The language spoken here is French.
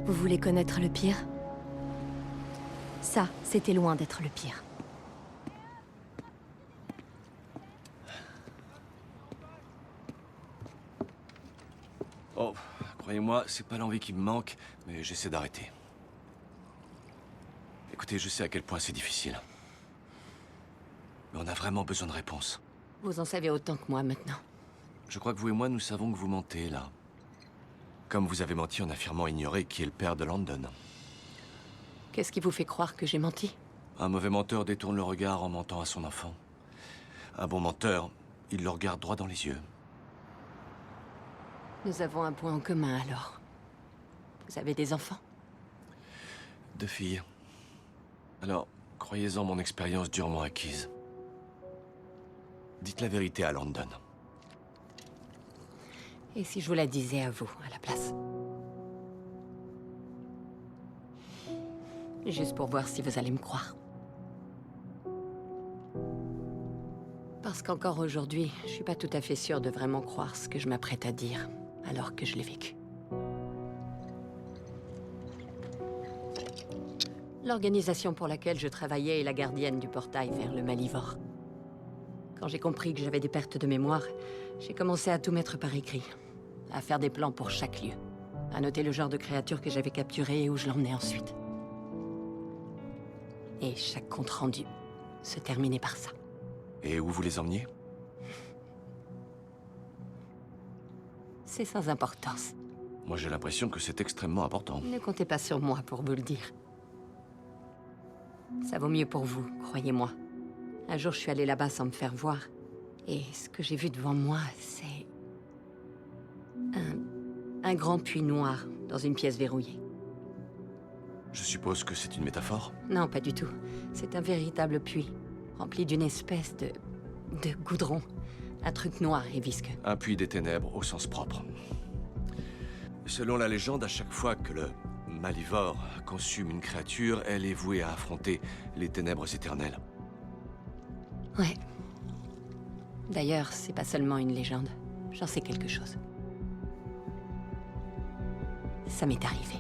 Vous voulez connaître le pire? Ça, c'était loin d'être le pire. Oh, croyez-moi, c'est pas l'envie qui me manque, mais j'essaie d'arrêter. Écoutez, je sais à quel point c'est difficile. Mais on a vraiment besoin de réponses. Vous en savez autant que moi maintenant. Je crois que vous et moi, nous savons que vous mentez, là. Comme vous avez menti en affirmant ignorer qui est le père de Landon. Qu'est-ce qui vous fait croire que j'ai menti? Un mauvais menteur détourne le regard en mentant à son enfant. Un bon menteur, il le regarde droit dans les yeux. Nous avons un point en commun alors. Vous avez des enfants? 2 filles. Alors, croyez-en mon expérience durement acquise. Dites la vérité à Landon. Et si je vous la disais à vous, à la place? Juste pour voir si vous allez me croire. Parce qu'encore aujourd'hui, je suis pas tout à fait sûre de vraiment croire ce que je m'apprête à dire, alors que je l'ai vécu. L'organisation pour laquelle je travaillais est la gardienne du portail vers le Malivore. Quand j'ai compris que j'avais des pertes de mémoire, j'ai commencé à tout mettre par écrit. À faire des plans pour chaque lieu. À noter le genre de créature que j'avais capturée et où je l'emmenais ensuite. Et chaque compte-rendu se terminait par ça. Et où vous les emmeniez? C'est sans importance. Moi, j'ai l'impression que c'est extrêmement important. Ne comptez pas sur moi pour vous le dire. Ça vaut mieux pour vous, croyez-moi. Un jour, je suis allée là-bas sans me faire voir. Et ce que j'ai vu devant moi, c'est... Un grand puits noir dans une pièce verrouillée. Je suppose que c'est une métaphore? Non, pas du tout. C'est un véritable puits, rempli d'une espèce de goudron. Un truc noir et visqueux. Un puits des ténèbres au sens propre. Selon la légende, à chaque fois que le Malivore consume une créature, elle est vouée à affronter les ténèbres éternelles. Ouais. D'ailleurs, c'est pas seulement une légende. J'en sais quelque chose. Ça m'est arrivé.